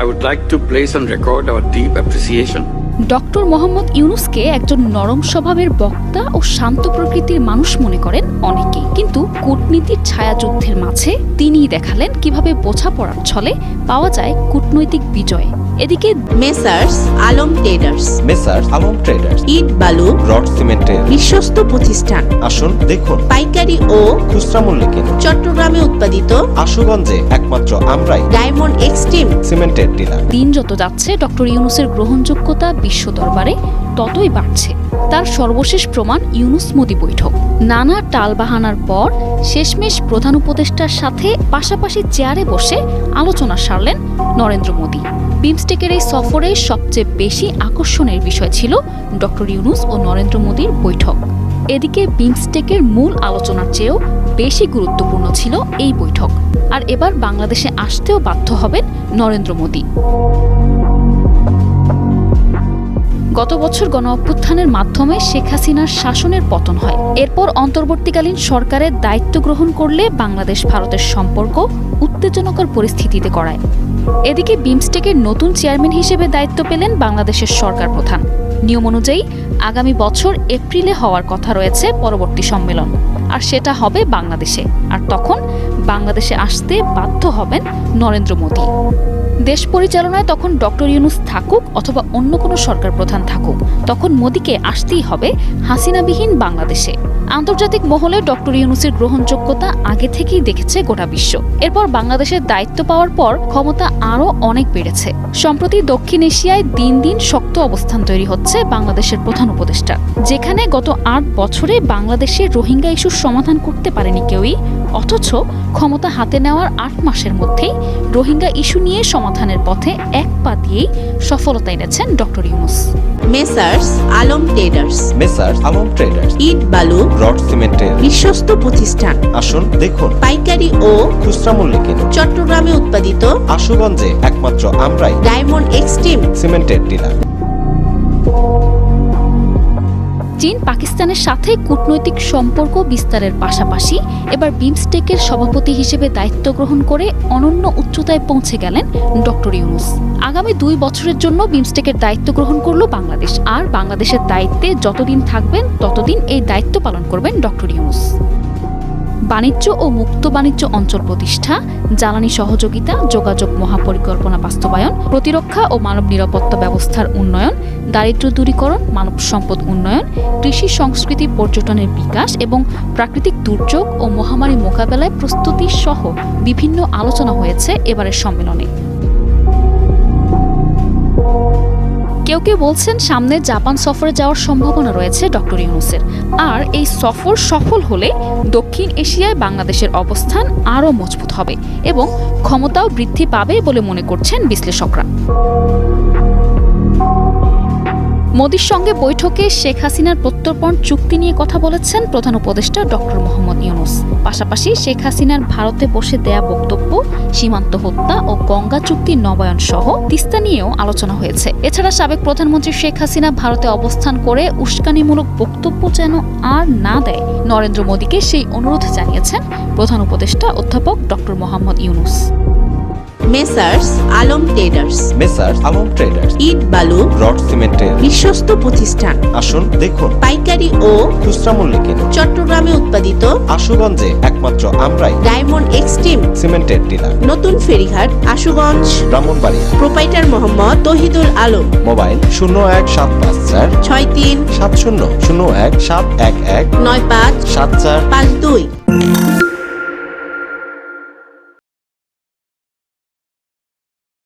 I would like to place on record our deep appreciation. Doctor Mohammad ইউনূসকে একজন নরম স্বভাবের বক্তা ও শান্ত প্রকৃতির মানুষ মনে করেন অনেকেই, কিন্তু কূটনীতির ছায়াযুদ্ধের মাঝে তিনিই দেখালেন কিভাবে বোঝাপড়ার ছলে পাওয়া যায় কূটনৈতিক বিজয়। এদিকে মেসার্স আলম ট্রেডার্স ইট বালু রড সিমেন্টের বিশ্বস্ত প্রতিষ্ঠান। আসুন দেখুন, পাইকারি ও খুচরা মূল্যে কিনুন। চট্টগ্রামে উৎপাদিত আশুগঞ্জে একমাত্র আমরাই ডায়মন্ড এক্সট্রিম সিমেন্টের ডিলার। দিন যত যাচ্ছে ডক্টর ইউনূসের গ্রহণযোগ্যতা বিশ্ব দরবারে ততই বাড়ছে। তার সর্বশেষ প্রমাণ ইউনূস মোদি বৈঠক। নানা টালবাহানার পর শেষমেশ প্রধান উপদেষ্টার সাথে পাশাপাশি চেয়ারে বসে আলোচনা সারলেন নরেন্দ্র মোদি। বিমস্টেকের এই সফরে সবচেয়ে বেশি আকর্ষণের বিষয় ছিল ডক্টর ইউনূস ও নরেন্দ্র মোদির বৈঠক। এদিকে বিমস্টেকের মূল আলোচনার চেয়েও বেশি গুরুত্বপূর্ণ ছিল এই বৈঠক। আর এবার বাংলাদেশে আসতেও বাধ্য হবেন নরেন্দ্র মোদি। গত বছর গণঅভ্যুত্থানের মাধ্যমে শেখ হাসিনার শাসনের পতন হয়। এরপর অন্তর্বর্তীকালীন সরকারের দায়িত্ব গ্রহণ করলে বাংলাদেশ ভারতের সম্পর্ক উত্তেজনকর পরিস্থিতিতে গড়ায়। এদিকে বিমস্টেকের নতুন চেয়ারম্যান হিসেবে দায়িত্ব পেলেন বাংলাদেশের সরকার প্রধান। নিয়ম অনুযায়ী আগামী বছর এপ্রিলে হওয়ার কথা রয়েছে পরবর্তী সম্মেলন, আর সেটা হবে বাংলাদেশে। আর তখন বাংলাদেশে আসতে বাধ্য হবেন নরেন্দ্র মোদি। দেশ পরিচালনায় তখন ডক্টর ইউনূস থাকুক অথবা অন্য কোনো সরকার প্রধান থাকুক, তখন মোদিকে আসতেই হবে হাসিনাবিহীন বাংলাদেশে। আন্তর্জাতিক মহলে ডক্টর ইউনূসের গ্রহণযোগ্যতা আগে থেকেই দেখেছে গোটা বিশ্ব। এরপর বাংলাদেশের দায়িত্ব পাওয়ার পর ক্ষমতা আরও অনেক বেড়েছে। সম্প্রতি দক্ষিণ এশিয়ায় দিন দিন শক্ত অবস্থান তৈরি হচ্ছে বাংলাদেশের প্রধান উপদেষ্টা। যেখানে গত 8 বছরে বাংলাদেশের রোহিঙ্গা ইস্যুর সমাধান করতে পারেনি কেউই, অথচ ক্ষমতা হাতে নেওয়ার 8 মাসের মধ্যেই রোহিঙ্গা ইস্যু নিয়ে সমাধানের পথে এক পা দিয়েই সফলতা এনেছেন doctor Yunus. Messrs Alam traders ইট বালু রড সিমেন্টের বিশ্বস্ত প্রতিষ্ঠান। আসুন দেখুন, পাইকারি ও খুচরা মূল্যে কিনুন। চট্টগ্রামে উৎপাদিত আশুগঞ্জে একমাত্র আমরাই ডায়মন্ড এক্সট্রিম সিমেন্টের ডিলার। চীন পাকিস্তানের সাথে কূটনৈতিক সম্পর্ক বিস্তারের পাশাপাশি এবার বিমস্টেকের সভাপতি হিসেবে দায়িত্ব গ্রহণ করে অনন্য উচ্চতায় পৌঁছে গেলেন ডক্টর ইউনূস। আগামী 2 বছরের জন্য বিমস্টেকের দায়িত্ব গ্রহণ করল বাংলাদেশ। আর বাংলাদেশের দায়িত্বে যতদিন থাকবেন ততদিন এই দায়িত্ব পালন করবেন ডক্টর ইউনূস। বাণিজ্য ও মুক্ত বাণিজ্য অঞ্চল প্রতিষ্ঠা, জ্বালানি সহযোগিতা, যোগাযোগ মহাপরিকল্পনা বাস্তবায়ন, প্রতিরক্ষা ও মানব নিরাপত্তা ব্যবস্থার উন্নয়ন, দারিদ্র্য দূরীকরণ, মানব সম্পদ উন্নয়ন, কৃষি সংস্কৃতি পর্যটনের বিকাশ এবং প্রাকৃতিক দুর্যোগ ও মহামারী মোকাবেলায় প্রস্তুতি সহ বিভিন্ন আলোচনা হয়েছে এবারের সম্মেলনে। কেউ কেউ বলছেন সামনে জাপান সফরে যাওয়ার সম্ভাবনা রয়েছে ডক্টর ইউনূসের। আর এই সফর সফল হলে দক্ষিণ এশিয়ায় বাংলাদেশের অবস্থান আরও মজবুত হবে এবং ক্ষমতাও বৃদ্ধি পাবে বলে মনে করছেন বিশ্লেষকরা। মোদির সঙ্গে বৈঠকে শেখ হাসিনার প্রত্যর্পণ চুক্তি নিয়ে কথা বলেছেন প্রধান উপদেষ্টা ডক্টর মোহাম্মদ ইউনূস। পাশাপাশি শেখ হাসিনার ভারতে বসে দেয়া বক্তব্য, সীমান্ত হত্যা ও গঙ্গা চুক্তির নবায়ন সহ তিস্তা নিয়েও আলোচনা হয়েছে। এছাড়া সাবেক প্রধানমন্ত্রী শেখ হাসিনা ভারতে অবস্থান করে উস্কানিমূলক বক্তব্য যেন আর না দেয়, নরেন্দ্র মোদিকে সেই অনুরোধ জানিয়েছেন প্রধান উপদেষ্টা অধ্যাপক doctor Mohammad Yunus. Messrs Alam traders ইট বালু রড সিমেন্টের বিশ্বস্ত প্রতিষ্ঠান। আসুন দেখুন, পাইকারি ও খুচরা মূল্যে কিনুন। চট্টগ্রামে উৎপাদিত আশুগঞ্জে একমাত্র আমরাই ডায়মন্ড এক্সট্রিম সিমেন্টের ডিলার। নতুন ফেরিঘাট আশুগঞ্জ, ব্রাহ্মণবাড়িয়া। প্রোপাইটার মোহাম্মদ তহিদুল আলম। মোবাইল 01754 63 70 01 711 95 74 52।